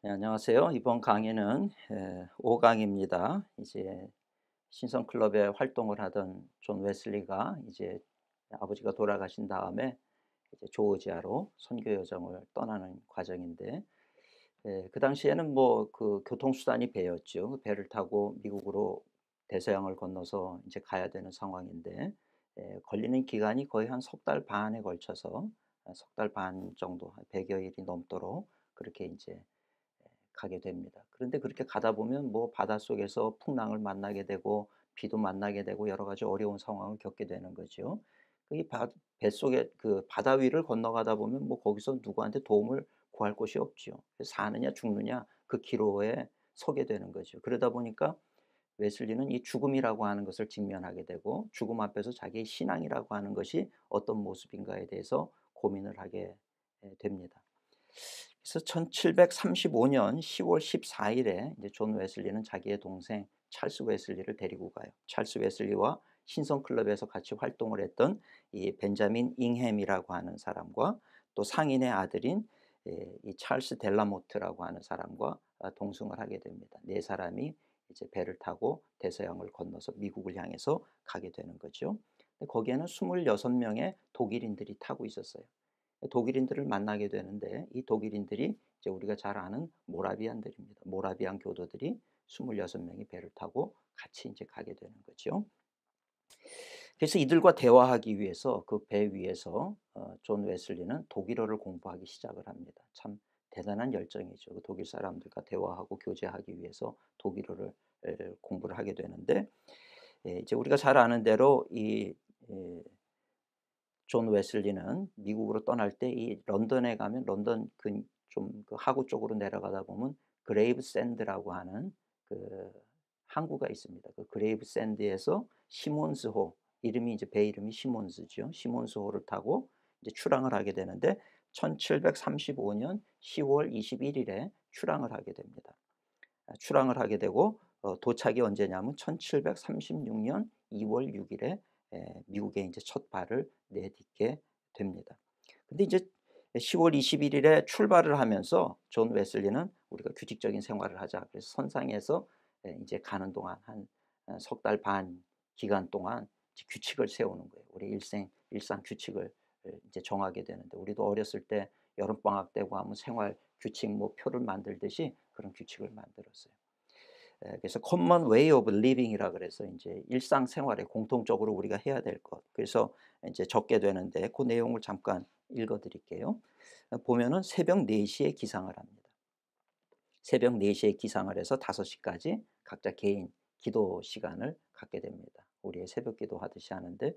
네, 안녕하세요. 이번 강의는 5강입니다. 이제 신성클럽에 활동을 하던 존 웨슬리가 이제 아버지가 돌아가신 다음에 이제 조지아로 선교 여정을 떠나는 과정인데, 그 당시에는 뭐 그 교통수단이 배였죠. 그 배를 타고 미국으로 대서양을 건너서 이제 가야 되는 상황인데, 걸리는 기간이 거의 한 석 달 반에 걸쳐서 석 달 반 정도, 한 100여 일이 넘도록 그렇게 이제 가게 됩니다. 그런데 그렇게 가다 보면 뭐 바닷속에서 풍랑을 만나게 되고 비도 만나게 되고 여러 가지 어려운 상황을 겪게 되는 거죠. 이 뱃속에 그 바다 위를 건너가다 보면 뭐 거기서 누구한테 도움을 구할 곳이 없죠. 그래서 사느냐 죽느냐 그 기로에 서게 되는 거죠. 그러다 보니까 웨슬리는 이 죽음이라고 하는 것을 직면하게 되고 죽음 앞에서 자기의 신앙이라고 하는 것이 어떤 모습인가에 대해서 고민을 하게 됩니다. 그래서 1735년 10월 14일에 이제 존 웨슬리는 자기의 동생 찰스 웨슬리를 데리고 가요. 찰스 웨슬리와 신성 클럽에서 같이 활동을 했던 이 벤자민 잉햄이라고 하는 사람과 또 상인의 아들인 이 찰스 델라모트라고 하는 사람과 동승을 하게 됩니다. 네 사람이 이제 배를 타고 대서양을 건너서 미국을 향해서 가게 되는 거죠. 근데 거기에는 26명의 독일인들이 타고 있었어요. 독일인들을 만나게 되는데 이 독일인들이 이제 우리가 잘 아는 모라비안들입니다. 모라비안 교도들이 26명이 배를 타고 같이 이제 가게 되는 거죠. 그래서 이들과 대화하기 위해서 그 배 위에서 존 웨슬리는 독일어를 공부하기 시작을 합니다. 참 대단한 열정이죠. 그 독일 사람들과 대화하고 교제하기 위해서 독일어를 공부를 하게 되는데, 이제 우리가 잘 아는 대로 이 존 웨슬리는 미국으로 떠날 때 이 런던에 가면 런던 좀 그 하구 쪽으로 내려가다 보면 그레이브샌드라고 하는 그 항구가 있습니다. 그 그레이브샌드에서 시몬스호, 이름이 이제 배 이름이 시몬스죠. 시몬스호를 타고 이제 출항을 하게 되는데 1735년 10월 21일에 출항을 하게 됩니다. 출항을 하게 되고 도착이 언제냐면 1736년 2월 6일에 미국에 이제 첫 발을 내딛게 됩니다. 근데 이제 10월 21일에 출발을 하면서 존 웨슬리는 우리가 규칙적인 생활을 하자. 그래서 선상에서 이제 가는 동안 한 석 달 반 기간 동안 이제 규칙을 세우는 거예요. 우리 일상 규칙을 이제 정하게 되는데, 우리도 어렸을 때 여름방학 때고 하면 생활 규칙 뭐 표를 만들듯이 그런 규칙을 만들었어요. 그래서 common way of living이라 그래서 이제 일상생활에 공통적으로 우리가 해야 될 것. 그래서 이제 적게 되는데 그 내용을 잠깐 읽어 드릴게요. 보면은 새벽 4 시에 기상을 합니다. 새벽 4 시에 기상을 해서 5 시까지 각자 개인 기도 시간을 갖게 됩니다. 우리의 새벽 기도하듯이 하는데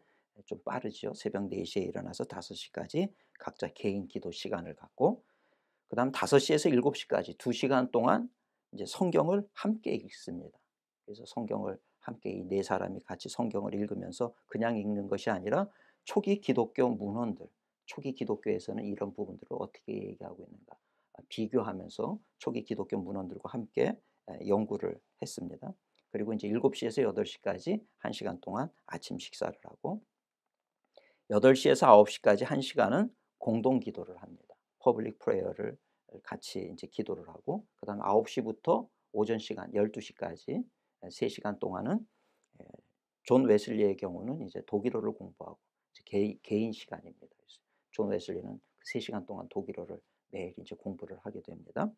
좀 빠르죠. 새벽 4 시에 일어나서 5 시까지 각자 개인 기도 시간을 갖고, 그다음 5 시에서 7 시까지 2 시간 동안 이제 성경을 함께 읽습니다. 그래서 성경을 함께 이 네 사람이 같이 성경을 읽으면서 그냥 읽는 것이 아니라 초기 기독교 문헌들, 초기 기독교에서는 이런 부분들을 어떻게 얘기하고 있는가 비교하면서 초기 기독교 문헌들과 함께 연구를 했습니다. 그리고 이제 7 시에서 8 시까지 1 시간 동안 아침 식사를 하고, 8 시에서 9 시까지 1 시간은 공동 기도를 합니다. 퍼블릭 프레이어를 같이 이제 기도를 하고, 그다음에 9 시부터 오전 시간 12 시까지 3 시간 동안은 예 존 웨슬리의 경우는 이제 독일어를 공부하고 이제 개인 시간입니다. 그래서 존 웨슬리는 그 3 시간 동안 독일어를 매일 이제 공부를 하게 됩니다.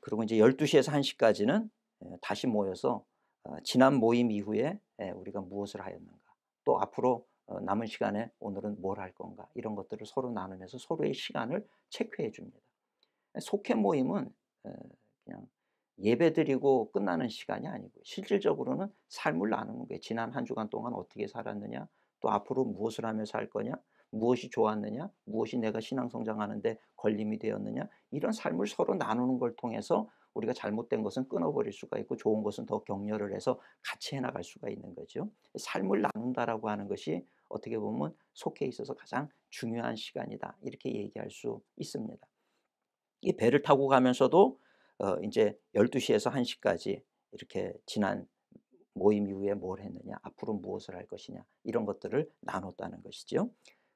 그리고 이제 12 시에서 1 시까지는 다시 모여서 지난 모임 이후에 우리가 무엇을 하였는가, 또 앞으로 남은 시간에 오늘은 뭘 할 건가, 이런 것들을 서로 나누면서 서로의 시간을 체크해 줍니다. 속회 모임은 그냥 예배드리고 끝나는 시간이 아니고 실질적으로는 삶을 나누는 거예요. 지난 한 주간 동안 어떻게 살았느냐, 또 앞으로 무엇을 하며 살 거냐, 무엇이 좋았느냐, 무엇이 내가 신앙 성장하는 데 걸림이 되었느냐, 이런 삶을 서로 나누는 걸 통해서 우리가 잘못된 것은 끊어버릴 수가 있고 좋은 것은 더 격려를 해서 같이 해 나갈 수가 있는 거죠. 삶을 나눈다라고 하는 것이 어떻게 보면 속회에 있어서 가장 중요한 시간이다, 이렇게 얘기할 수 있습니다. 이 배를 타고 가면서도 인제 12 시에서 1 시까지 이렇게 지난 모임 이후에 뭘 했느냐, 앞으로 무엇을 할 것이냐, 이런 것들을 나눴다는 것이죠.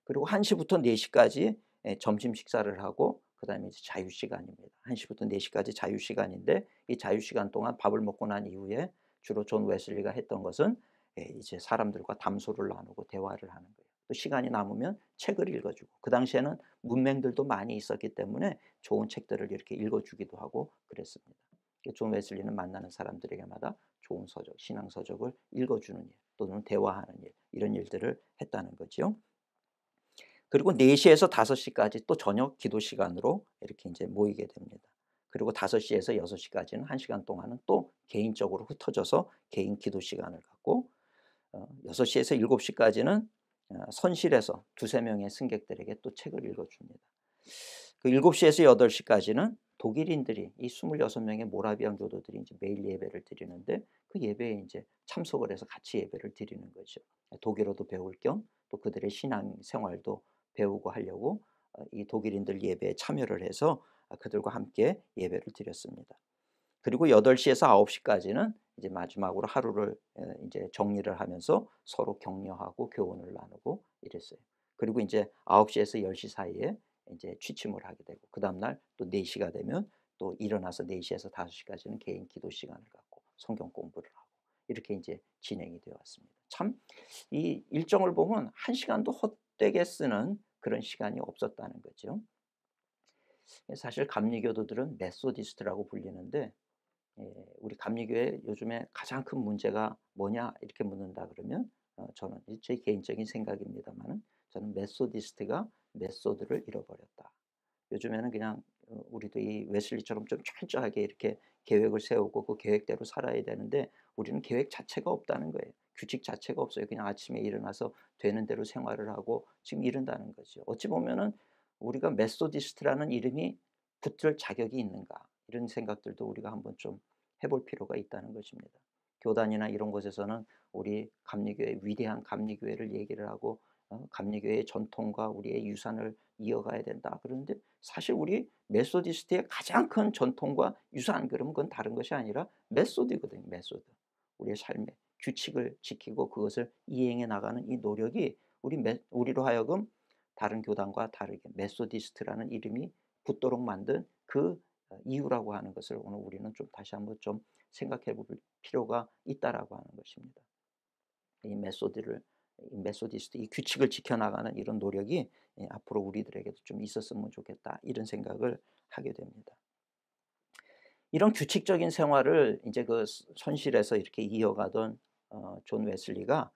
그리고 1 시부터 4 시까지 점심 식사를 하고 그다음에 이제 자유 시간입니다. 1 시부터 4 시까지 자유시간인데 이 자유시간 동안 밥을 먹고 난 이후에 주로 존 웨슬리가 했던 것은 이제 사람들과 담소를 나누고 대화를 하는 거예요. 또 시간이 남으면 책을 읽어 주고 그 당시에는 문맹들도 많이 있었기 때문에 좋은 책들을 이렇게 읽어 주기도 하고 그랬습니다. 존 웨슬리는 만나는 사람들에게마다 좋은 서적, 신앙 서적을 읽어 주는 일 또는 대화하는 일 이런 일들을 했다는 거지요. 그리고 4 시에서 5 시까지 또 저녁 기도 시간으로 이렇게 인제 모이게 됩니다. 그리고 5 시에서 6 시까지는 1 시간 동안은 또 개인적으로 흩어져서 개인 기도 시간을 갖고 6 시에서 7 시까지는 선실에서 2-3 명의 승객들에게 또 책을 읽어 줍니다. 그 7 시에서 8 시까지는 독일인들이 이 26 명의 모라비안 교도들이 인제 매일 예배를 드리는데 그 예배에 인제 참석을 해서 같이 예배를 드리는 거죠. 독일어도 배울 겸 또 그들의 신앙 생활도 배우고 하려고 이 독일인들 예배에 참여를 해서 그들과 함께 예배를 드렸습니다. 그리고 8 시에서 9 시까지는 이제 마지막으로 하루를 인제 정리를 하면서 서로 격려하고 교훈을 나누고 이랬어요. 그리고 인제 9 시에서 10시 사이에 인제 취침을 하게 되고 그다음 날 또 4 시가 되면 또 일어나서 4 시에서 5 시까지는 개인 기도 시간을 갖고 성경 공부를 하고 이렇게 인제 진행이 되어 왔습니다. 참 이 일정을 보면 1 시간도 헛되게 쓰는 그런 시간이 없었다는 거죠. 사실 감리교도들은 메소디스트라고 불리는데 우리 감리교회 요즘에 가장 큰 문제가 뭐냐 이렇게 묻는다 그러면 저는 제 개인적인 생각입니다마는 저는 메소디스트가 메소드를 잃어버렸다. 요즘에는 그냥 우리도 이 웨슬리처럼 좀 철저하게 이렇게 계획을 세우고 그 계획대로 살아야 되는데 우리는 계획 자체가 없다는 거예요. 규칙 자체가 없어요. 그냥 아침에 일어나서 되는 대로 생활을 하고 지금 이른다는 거죠. 어찌 보면은 우리가 메소디스트라는 이름이 붙을 자격이 있는가 이런 생각들도 우리가 한번 좀 해볼 필요가 있다는 것입니다. 교단이나 이런 곳에서는 우리 감리교회 위대한 감리교회를 얘기를 하고 감리교회의 전통과 우리의 유산을 이어가야 된다. 그런데 사실 우리 메소디스트의 가장 큰 전통과 유산 그러면 그건 다른 것이 아니라 메소드거든요. 메소드. 우리의 삶의 규칙을 지키고 그것을 이행해 나가는 이 노력이 우리로 하여금 다른 교단과 다르게 메소디스트라는 이름이 붙도록 만든 그 이유라고 하는 것을 오늘 우리는 좀 다시 한번 좀 생각해 볼 필요가 있다라고 하는 것입니다. 이 메소드를 이 메소디스트 이 규칙을 지켜나가는 이런 노력이 앞으로 우리들에게도 좀 있었으면 좋겠다 이런 생각을 하게 됩니다. 이런 규칙적인 생활을 이제 그 손실에서 이렇게 이어가던 존 웨슬리가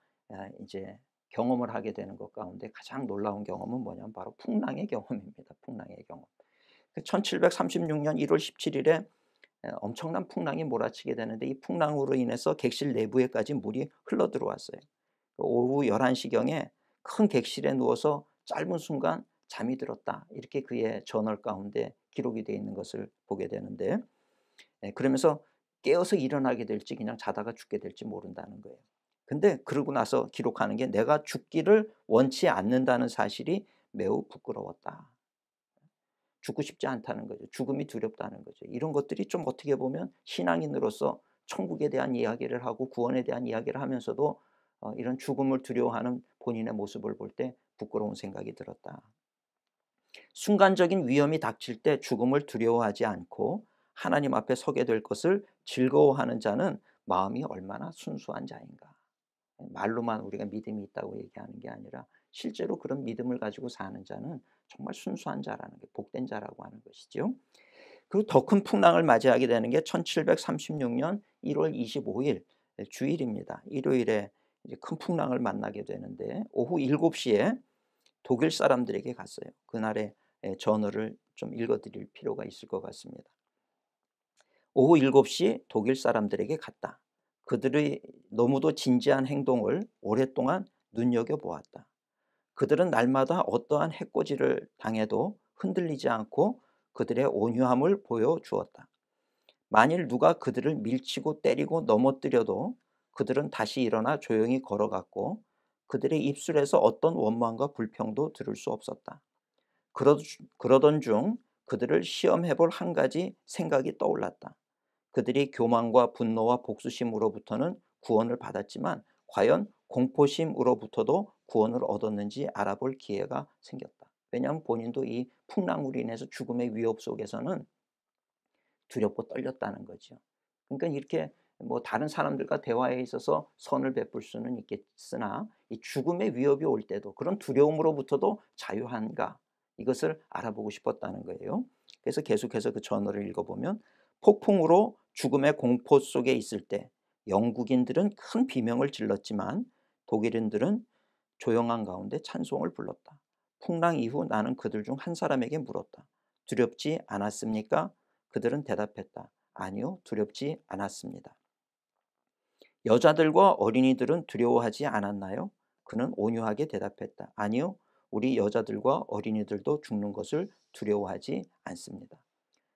이제 경험을 하게 되는 것 가운데 가장 놀라운 경험은 뭐냐면 바로 풍랑의 경험입니다. 풍랑의 경험. 1736년 1월 17일에 엄청난 풍랑이 몰아치게 되는데 이 풍랑으로 인해서 객실 내부에까지 물이 흘러들어왔어요. 오후 11 시경에 큰 객실에 누워서 짧은 순간 잠이 들었다. 이렇게 그의 저널 가운데 기록이 되어 있는 것을 보게 되는데 그러면서 깨어서 일어나게 될지 그냥 자다가 죽게 될지 모른다는 거예요. 근데 그러고 나서 기록하는 게 "내가 죽기를 원치 않는다는 사실이 매우 부끄러웠다." 죽고 싶지 않다는 거죠. 죽음이 두렵다는 거죠. 이런 것들이 좀 어떻게 보면 신앙인으로서 천국에 대한 이야기를 하고 구원에 대한 이야기를 하면서도 이런 죽음을 두려워하는 본인의 모습을 볼 때 부끄러운 생각이 들었다. 순간적인 위험이 닥칠 때 죽음을 두려워하지 않고 하나님 앞에 서게 될 것을 즐거워하는 자는 마음이 얼마나 순수한 자인가. 말로만 우리가 믿음이 있다고 얘기하는 게 아니라 실제로 그런 믿음을 가지고 사는 자는 정말 순수한 자라는 게 복된 자라고 하는 것이죠. 그리고 더 큰 풍랑을 맞이하게 되는 게 1736년 1월 25일 주일입니다. 일요일에 이제 큰 풍랑을 만나게 되는데 오후 7 시에 독일 사람들에게 갔어요. 그날의 전어를 좀 읽어 드릴 필요가 있을 것 같습니다. 오후 7시 독일 사람들에게 갔다. 그들의 너무도 진지한 행동을 오랫동안 눈여겨보았다. 그들은 날마다 어떠한 해코지를 당해도 흔들리지 않고 그들의 온유함을 보여주었다. 만일 누가 그들을 밀치고 때리고 넘어뜨려도 그들은 다시 일어나 조용히 걸어갔고 그들의 입술에서 어떤 원망과 불평도 들을 수 없었다. 그러던 중 그들을 시험해 볼 한 가지 생각이 떠올랐다. 그들이 교만과 분노와 복수심으로부터는 구원을 받았지만 과연 공포심으로부터도 구원을 얻었는지 알아볼 기회가 생겼다. 왜냐하면 본인도 이 풍랑으로 인해서 죽음의 위협 속에서는 두렵고 떨렸다는 거죠. 그러니까 이렇게 뭐 다른 사람들과 대화에 있어서 선을 베풀 수는 있겠으나 이 죽음의 위협이 올 때도 그런 두려움으로부터도 자유한가, 이것을 알아보고 싶었다는 거예요. 그래서 계속해서 그 저널을 읽어보면, 폭풍으로 죽음의 공포 속에 있을 때 영국인들은 큰 비명을 질렀지만 독일인들은 조용한 가운데 찬송을 불렀다. 풍랑 이후 나는 그들 중 한 사람에게 물었다. 두렵지 않았습니까? 그들은 대답했다. 아니요, 두렵지 않았습니다. 여자들과 어린이들은 두려워하지 않았나요? 그는 온유하게 대답했다. 아니요, 우리 여자들과 어린이들도 죽는 것을 두려워하지 않습니다.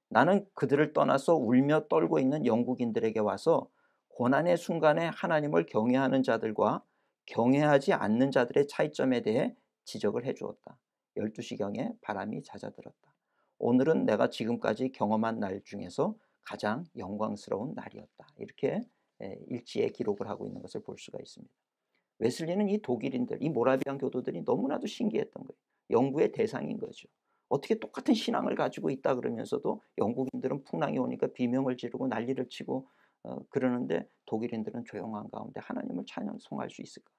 나는 그들을 떠나서 울며 떨고 있는 영국인들에게 와서 고난의 순간에 하나님을 경외하는 자들과 경외하지 않는 자들의 차이점에 대해 지적을 해 주었다. 12시경에 바람이 잦아들었다. 오늘은 내가 지금까지 경험한 날 중에서 가장 영광스러운 날이었다. 이렇게 일지에 기록을 하고 있는 것을 볼 수가 있습니다. 웨슬리는 이 독일인들, 이 모라비안 교도들이 너무나도 신기했던 거예요. 연구의 대상인 거죠. 어떻게 똑같은 신앙을 가지고 있다 그러면서도 영국인들은 풍랑이 오니까 비명을 지르고 난리를 치고 그러는데 독일인들은 조용한 가운데 하나님을 찬양송할 수 있을까?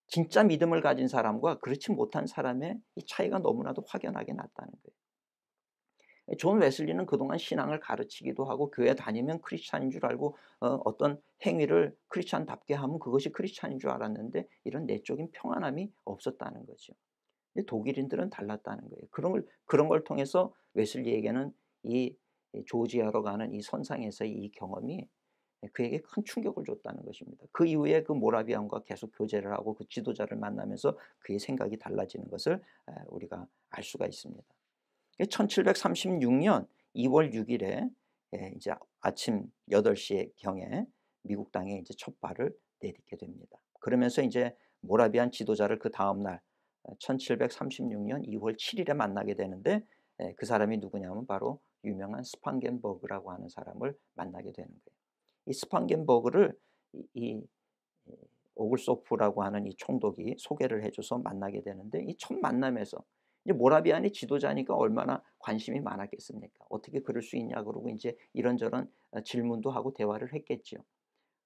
진짜 믿음을 가진 사람과 그렇지 못한 사람의 이 차이가 너무나도 확연하게 났다는 거예요. 존 웨슬리는 그동안 신앙을 가르치기도 하고 교회 다니면 크리스찬인 줄 알고 어떤 행위를 크리스찬답게 하면 그것이 크리스찬인 줄 알았는데 이런 내적인 평안함이 없었다는 거죠. 근데 독일인들은 달랐다는 거예요. 그런 걸 통해서 웨슬리에게는 이 조지아로 가는 이 선상에서의 이 경험이 그에게 큰 충격을 줬다는 것입니다. 그 이후에 그 모라비안과 계속 교제를 하고 그 지도자를 만나면서 그의 생각이 달라지는 것을 우리가 알 수가 있습니다. 1736년 2월 6일에 이제 아침 8시 경에 미국 땅에 이제 첫 발을 내딛게 됩니다. 그러면서 이제 모라비안 지도자를 그 다음 날 1736년 2월 7일에 만나게 되는데, 그 사람이 누구냐면 바로 유명한 스판겐버그라고 하는 사람을 만나게 되는 거예요. 이 스판겐버그를 이 오글소프라고 하는 이 총독이 소개를 해줘서 만나게 되는데, 이 첫 만남에서 이제 모라비안의 지도자니까 얼마나 관심이 많았겠습니까? 어떻게 그럴 수 있냐 그러고 이제 이런저런 질문도 하고 대화를 했겠죠.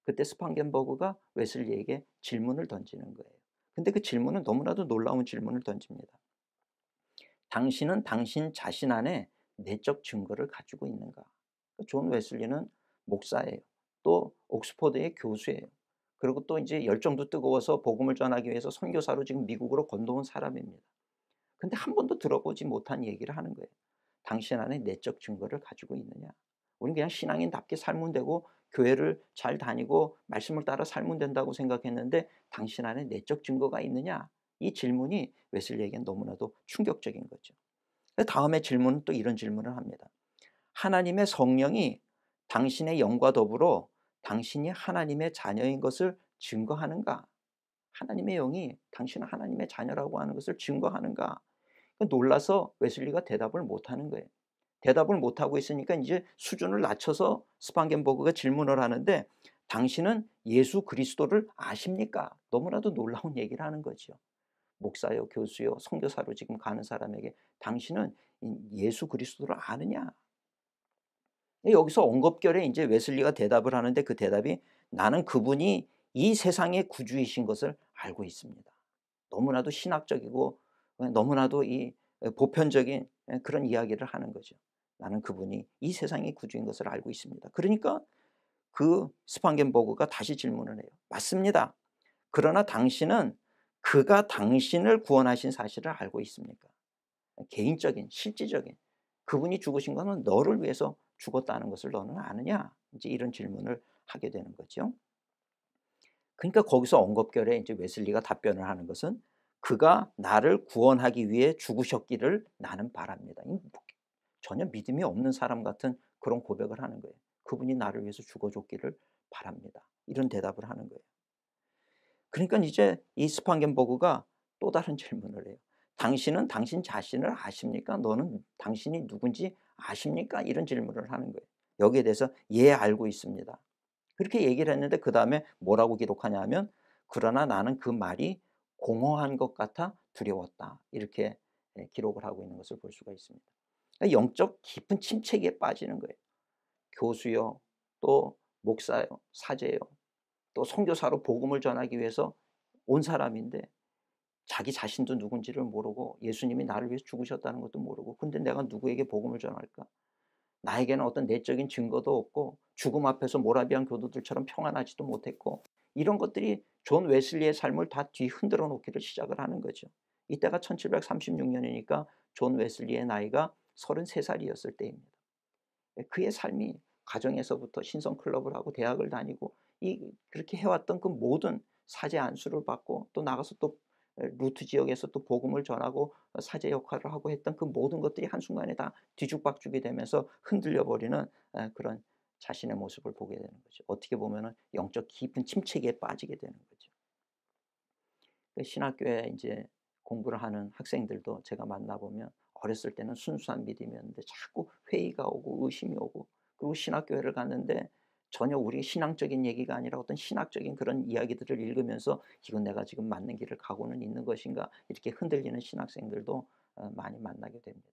그때 스판겐버그가 웨슬리에게 질문을 던지는 거예요. 근데 그 질문은 너무나도 놀라운 질문을 던집니다. 당신은 당신 자신 안에 내적 증거를 가지고 있는가? 존 웨슬리는 목사예요. 또 옥스퍼드의 교수예요. 그리고 또 이제 열정도 뜨거워서 복음을 전하기 위해서 선교사로 지금 미국으로 건너온 사람입니다. 근데 한 번도 들어보지 못한 얘기를 하는 거예요. 당신 안에 내적 증거를 가지고 있느냐? 우리는 그냥 신앙인답게 살면 되고 교회를 잘 다니고 말씀을 따라 살면 된다고 생각했는데 당신 안에 내적 증거가 있느냐? 이 질문이 웨슬리에겐 너무나도 충격적인 거죠. 다음에 질문은 또 이런 질문을 합니다. 하나님의 성령이 당신의 영과 더불어 당신이 하나님의 자녀인 것을 증거하는가? 하나님의 영이 당신은 하나님의 자녀라고 하는 것을 증거하는가? 놀라서 웨슬리가 대답을 못하는 거예요. 대답을 못하고 있으니까 이제 수준을 낮춰서 스판겐버그가 질문을 하는데, 당신은 예수 그리스도를 아십니까? 너무나도 놀라운 얘기를 하는 거죠. 목사요, 교수요, 선교사로 지금 가는 사람에게 당신은 예수 그리스도를 아느냐? 여기서 엉겁결에 이제 웨슬리가 대답을 하는데, 그 대답이 나는 그분이 이 세상의 구주이신 것을 알고 있습니다. 너무나도 신학적이고 너무나도 이 보편적인 그런 이야기를 하는 거죠. 나는 그분이 이 세상의 구주인 것을 알고 있습니다. 그러니까 그 스판겐버그가 다시 질문을 해요. 맞습니다. 그러나 당신은 그가 당신을 구원하신 사실을 알고 있습니까? 개인적인 실질적인 그분이 죽으신 것은 너를 위해서 죽었다는 것을 너는 아느냐? 이제 이런 질문을 하게 되는 거죠. 그러니까 거기서 엉겁결에 이제 웨슬리가 답변을 하는 것은 그가 나를 구원하기 위해 죽으셨기를 나는 바랍니다. 전혀 믿음이 없는 사람 같은 그런 고백을 하는 거예요. 그분이 나를 위해서 죽어줬기를 바랍니다. 이런 대답을 하는 거예요. 그러니까 이제 이 스판겐버그가 또 다른 질문을 해요. 당신은 당신 자신을 아십니까? 너는 당신이 누군지 아십니까? 이런 질문을 하는 거예요. 여기에 대해서 예, 알고 있습니다. 그렇게 얘기를 했는데 그 다음에 뭐라고 기록하냐 하면, 그러나 나는 그 말이 공허한 것 같아 두려웠다. 이렇게 기록을 하고 있는 것을 볼 수가 있습니다. 그러니까 영적 깊은 침체기에 빠지는 거예요. 교수요, 또 목사요, 사제요, 또 선교사로 복음을 전하기 위해서 온 사람인데 자기 자신도 누군지를 모르고 예수님이 나를 위해서 죽으셨다는 것도 모르고, 근데 내가 누구에게 복음을 전할까? 나에게는 어떤 내적인 증거도 없고 죽음 앞에서 모라비안 교도들처럼 평안하지도 못했고, 이런 것들이 존 웨슬리의 삶을 다 뒤흔들어 놓기를 시작을 하는 거죠. 이때가 1736년이니까 존 웨슬리의 나이가 33살이었을 때입니다. 그의 삶이 가정에서부터 신성 클럽을 하고 대학을 다니고 그렇게 해왔던 그 모든 사제 안수를 받고 또 나가서 또 루트 지역에서 또 복음을 전하고 사제 역할을 하고 했던 그 모든 것들이 한순간에 다 뒤죽박죽이 되면서 흔들려 버리는 그런 자신의 모습을 보게 되는 거죠. 어떻게 보면은 영적 깊은 침체기에 빠지게 되는 거죠. 그 신학교에 인제 공부를 하는 학생들도 제가 만나 보면 어렸을 때는 순수한 믿음이었는데 자꾸 회의가 오고 의심이 오고, 그리고 신학교회를 갔는데 전혀 우리 신앙적인 얘기가 아니라 어떤 신학적인 그런 이야기들을 읽으면서 '이건 내가 지금 맞는 길을 가고는 있는 것인가?' 이렇게 흔들리는 신학생들도 많이 만나게 됩니다.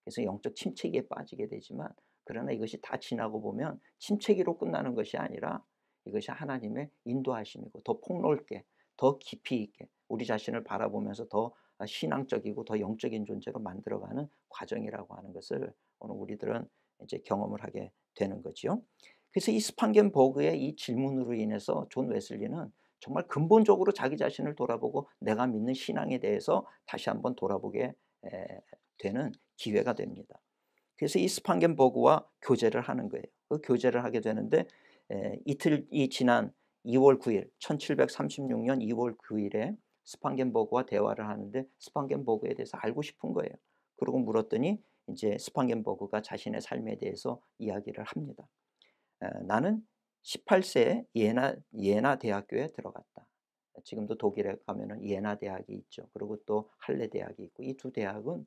그래서 영적 침체기에 빠지게 되지만, 그러나 이것이 다 지나고 보면 침체기로 끝나는 것이 아니라 이것이 하나님의 인도하심이고 더 폭넓게 더 깊이 있게 우리 자신을 바라보면서 더 신앙적이고 더 영적인 존재로 만들어가는 과정이라고 하는 것을 오늘 우리들은 이제 경험을 하게 되는 거지요. 그래서 이 스판겐버그의 이 질문으로 인해서 존 웨슬리는 정말 근본적으로 자기 자신을 돌아보고 내가 믿는 신앙에 대해서 다시 한번 돌아보게 에, 되는 기회가 됩니다. 그래서 이 스판겐버그와 교제를 하는 거예요. 그 교제를 하게 되는데 이틀이 지난 2월 9일 1736년 2월 9일에 스판겐버그와 대화를 하는데 스판겐버그에 대해서 알고 싶은 거예요. 그리고 물었더니 이제 스판겐버그가 자신의 삶에 대해서 이야기를 합니다. 나는 18세에 예나 대학교에 들어갔다. 지금도 독일에 가면은 예나 대학이 있죠. 그리고 또 할레 대학이 있고, 이 두 대학은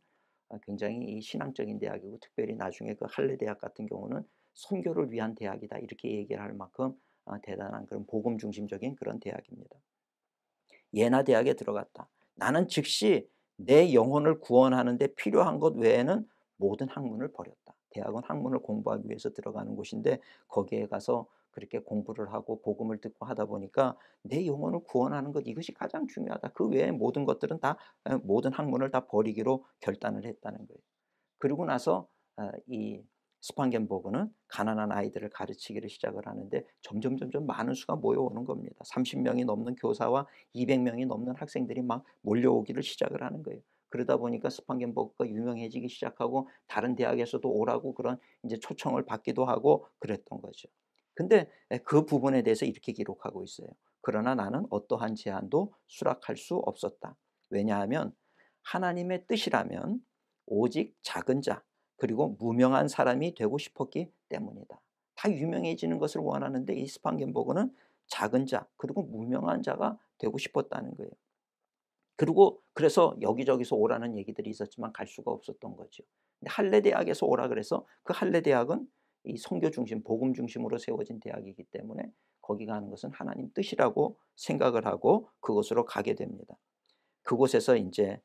굉장히 이 신앙적인 대학이고, 특별히 나중에 그 할레 대학 같은 경우는 선교를 위한 대학이다 이렇게 얘기를 할 만큼 대단한 그런 복음 중심적인 그런 대학입니다. 예나 대학에 들어갔다. 나는 즉시 내 영혼을 구원하는 데 필요한 것 외에는 모든 학문을 버렸다. 대학은 학문을 공부하기 위해서 들어가는 곳인데 거기에 가서 그렇게 공부를 하고 복음을 듣고 하다 보니까 내 영혼을 구원하는 것, 이것이 가장 중요하다. 그 외에 모든 것들은 다 모든 학문을 다 버리기로 결단을 했다는 거예요. 그리고 나서 이 스판겐보그는 가난한 아이들을 가르치기를 시작을 하는데 점점 많은 수가 모여오는 겁니다. 30명이 넘는 교사와 200명이 넘는 학생들이 막 몰려오기를 시작을 하는 거예요. 그러다 보니까 스판겐버그가 유명해지기 시작하고 다른 대학에서도 오라고 그런 이제 초청을 받기도 하고 그랬던 거죠. 근데 그 부분에 대해서 이렇게 기록하고 있어요. 그러나 나는 어떠한 제한도 수락할 수 없었다. 왜냐하면 하나님의 뜻이라면 오직 작은 자 그리고 무명한 사람이 되고 싶었기 때문이다. 다 유명해지는 것을 원하는데 이 스판겐버그는 작은 자 그리고 무명한 자가 되고 싶었다는 거예요. 그리고 그래서 여기저기서 오라는 얘기들이 있었지만 갈 수가 없었던 거죠. 근데 할레 대학에서 오라 그래서 그 할레 대학은 이 선교 중심, 복음 중심으로 세워진 대학이기 때문에 거기 가는 것은 하나님 뜻이라고 생각을 하고 그곳으로 가게 됩니다. 그곳에서 인제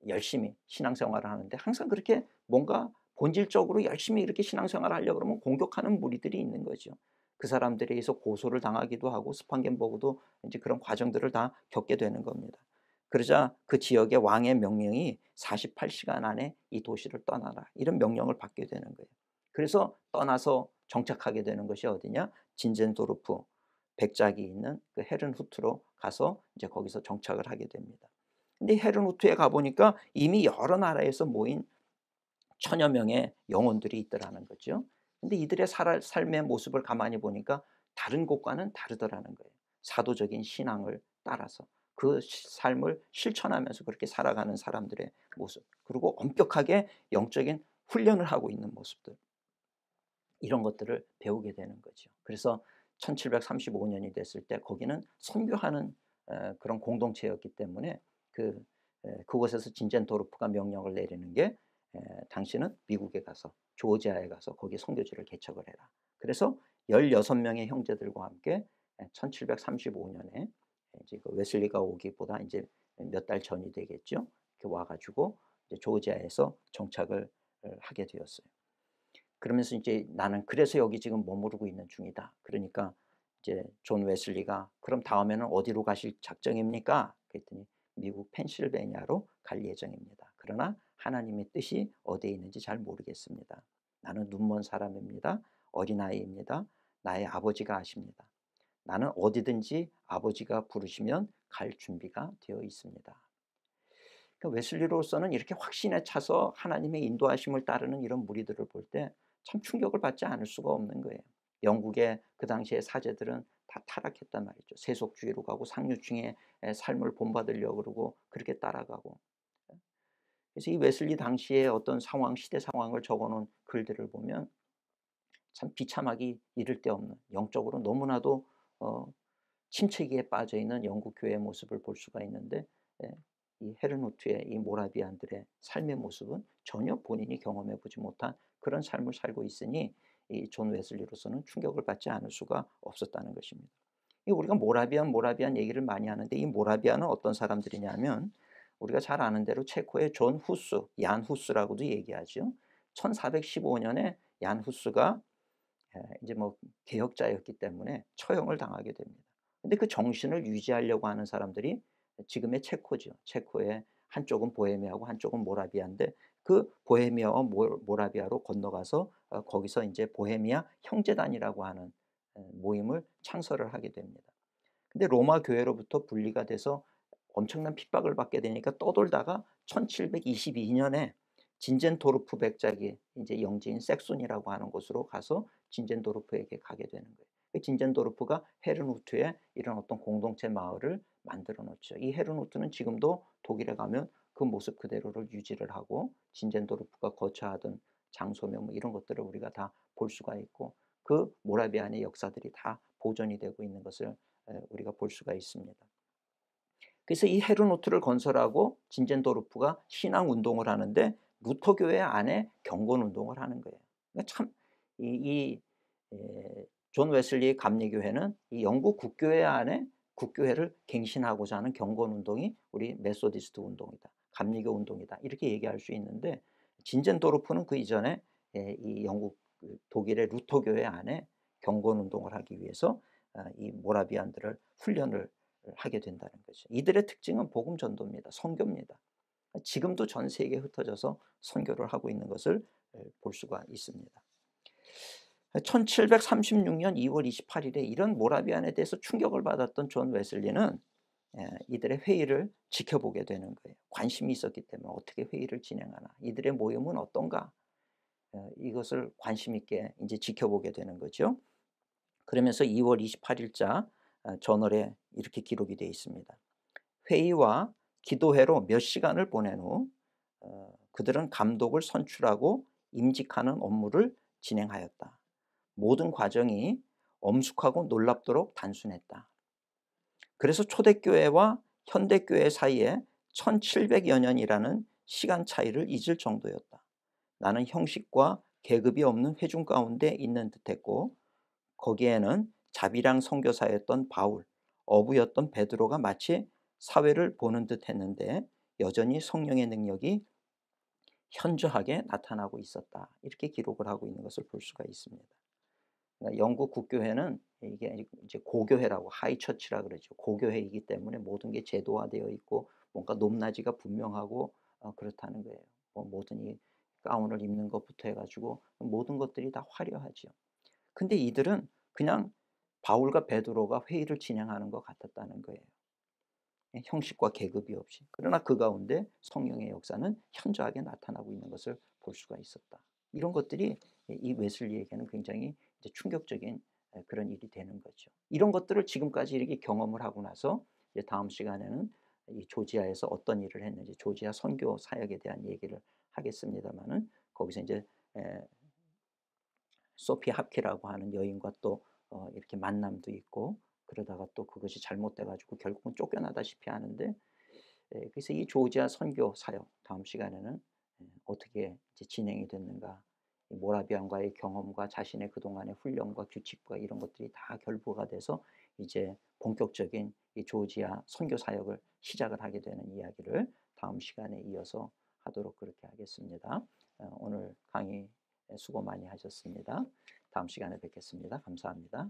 열심히 신앙생활을 하는데 항상 그렇게 뭔가 본질적으로 열심히 이렇게 신앙생활을 하려고 그러면 공격하는 무리들이 있는 거죠. 그 사람들에 의해서 고소를 당하기도 하고 스판겐버그도 인제 그런 과정들을 다 겪게 되는 겁니다. 그러자 그 지역의 왕의 명령이 48시간 안에 이 도시를 떠나라, 이런 명령을 받게 되는 거예요. 그래서 떠나서 정착하게 되는 것이 어디냐? 진젠도르프 백작이 있는 그 헤른후트로 가서 이제 거기서 정착을 하게 됩니다. 근데 헤르노트에 가 보니까 이미 여러 나라에서 모인 천여 명의 영혼들이 있더라는 거죠. 근데 이들의 삶의 모습을 가만히 보니까 다른 곳과는 다르더라는 거예요. 사도적인 신앙을 따라서 그 삶을 실천하면서 그렇게 살아가는 사람들의 모습, 그리고 엄격하게 영적인 훈련을 하고 있는 모습들, 이런 것들을 배우게 되는 거죠. 그래서 1735년이 됐을 때 거기는 선교하는 그런 공동체였기 때문에 그곳에서 진젠도르프가 명령을 내리는 게 당신은 미국에 가서 조지아에 가서 거기 선교지를 개척을 해라. 그래서 16명의 형제들과 함께 1735년에 이제 그 웨슬리가 오기보다 이제 몇 달 전이 되겠죠. 이렇게 와 가지고 이제 조지아에서 정착을 하게 되었어요. 그러면서 이제 "나는 그래서 여기 지금 머무르고 있는 중이다." 그러니까 이제 존 웨슬리가 "그럼 다음에는 어디로 가실 작정입니까?" 그랬더니 "미국 펜실베니아로 갈 예정입니다. 그러나 하나님의 뜻이 어디에 있는지 잘 모르겠습니다. 나는 눈먼 사람입니다. 어린아이입니다. 나의 아버지가 아십니다. 나는 어디든지 아버지가 부르시면 갈 준비가 되어 있습니다." 그러니까 웨슬리로서는 이렇게 확신에 차서 하나님의 인도하심을 따르는 이런 무리들을 볼 때 참 충격을 받지 않을 수가 없는 거예요. 영국의 그 당시의 사제들은 다 타락했단 말이죠. 세속주의로 가고 상류층의 삶을 본받으려고 그러고 그렇게 따라가고. 그래서 이 웨슬리 당시의 어떤 상황, 시대 상황을 적어 놓은 글들을 보면 참 비참하기 이를 데 없는, 영적으로 너무나도 어 침체기에 빠져 있는 영국 교회의 모습을 볼 수가 있는데, 예, 이 헤르노트의 이 모라비안들의 삶의 모습은 전혀 본인이 경험해 보지 못한 그런 삶을 살고 있으니 이 존 웨슬리로서는 충격을 받지 않을 수가 없었다는 것입니다. 이 우리가 모라비안 얘기를 많이 하는데, 이 모라비안은 어떤 사람들이냐면 우리가 잘 아는 대로 체코의 존 후스, 얀 후스라고도 얘기하죠. 1415년에 얀 후스가 이제 뭐 개혁자였기 때문에 처형을 당하게 됩니다. 근데 그 정신을 유지하려고 하는 사람들이 지금의 체코죠. 체코의 한쪽은 보헤미아고 한쪽은 모라비아인데, 그 보헤미아와 모라비아로 건너가서 거기서 이제 보헤미아 형제단이라고 하는 모임을 창설을 하게 됩니다. 근데 로마 교회로부터 분리가 돼서 엄청난 핍박을 받게 되니까 떠돌다가 1722년에 진젠도르프 백작이 이제 영지인 섹손이라고 하는 곳으로 가서 진젠도르프에게 가게 되는 거예요. 그 진젠도르프가 헤르누트에 이런 어떤 공동체 마을을 만들어 놓죠. 이 헤르누트는 지금도 독일에 가면 그 모습 그대로를 유지를 하고, 진젠도르프가 거처하던 장소며 뭐 이런 것들을 우리가 다 볼 수가 있고, 그 모라비안의 역사들이 다 보존이 되고 있는 것을 우리가 볼 수가 있습니다. 그래서 이 헤르노트를 건설하고 진젠도르프가 신앙 운동을 하는데 루터 교회 안에 경건 운동을 하는 거예요. 그러니까 참 이 존 웨슬리의 감리교회는 이 영국 국교회 안에 국교회를 갱신하고자 하는 경건 운동이 우리 메소디스트 운동이다, 감리교 운동이다, 이렇게 얘기할 수 있는데, 진젠도르프는 그 이전에 이 영국 독일의 루터 교회 안에 경건 운동을 하기 위해서 이 모라비안들을 훈련을 하게 된다는 거죠. 이들의 특징은 복음 전도입니다. 선교입니다. 지금도 전 세계에 흩어져서 선교를 하고 있는 것을 볼 수가 있습니다. 1736년 2월 28일에 이런 모라비안에 대해서 충격을 받았던 존 웨슬리는 이들의 회의를 지켜보게 되는 거예요. 관심이 있었기 때문에 어떻게 회의를 진행하나, 이들의 모임은 어떤가, 이것을 관심 있게 이제 지켜보게 되는 거죠. 그러면서 2월 28일자 저널에 이렇게 기록이 되어 있습니다. 회의와 기도회로 몇 시간을 보낸 후 그들은 감독을 선출하고 임직하는 업무를 진행하였다. 모든 과정이 엄숙하고 놀랍도록 단순했다. 그래서 초대교회와 현대교회 사이에 1700여 년이라는 시간 차이를 잊을 정도였다. 나는 형식과 계급이 없는 회중 가운데 있는 듯했고, 거기에는 자비랑 선교사였던 바울, 어부였던 베드로가 마치 사회를 보는 듯 했는데 여전히 성령의 능력이 현저하게 나타나고 있었다. 이렇게 기록을 하고 있는 것을 볼 수가 있습니다. 그러니까 영국 국교회는 이게 이제 고교회라고, 하이처치라 그러죠. 고교회이기 때문에 모든 게 제도화되어 있고 뭔가 높낮이가 분명하고 그렇다는 거예요. 뭐 모든 이 가운을 입는 것부터 해가지고 모든 것들이 다 화려하죠. 근데 이들은 그냥 바울과 베드로가 회의를 진행하는 것 같았다는 거예요. 형식과 계급이 없이. 그러나 그 가운데 성령의 역사는 현저하게 나타나고 있는 것을 볼 수가 있었다. 이런 것들이 이 웨슬리에게는 굉장히 이제 충격적인 그런 일이 되는 거죠. 이런 것들을 지금까지 이렇게 경험을 하고 나서 이제 다음 시간에는 이 조지아에서 어떤 일을 했는지, 조지아 선교 사역에 대한 얘기를 하겠습니다마는, 거기서 이제 소피 합키라고 하는 여인과 또 이렇게 만남도 있고, 그러다가 또 그것이 잘못돼 가지고 결국은 쫓겨나다시피 하는데, 그래서 이 조지아 선교 사역 다음 시간에는 어떻게 이제 진행이 됐는가, 이 모라비안과의 경험과 자신의 그동안의 훈련과 규칙과 이런 것들이 다 결부가 돼서 이제 본격적인 이 조지아 선교 사역을 시작을 하게 되는 이야기를 다음 시간에 이어서 하도록 그렇게 하겠습니다. 오늘 강의 수고 많이 하셨습니다. 다음 시간에 뵙겠습니다. 감사합니다.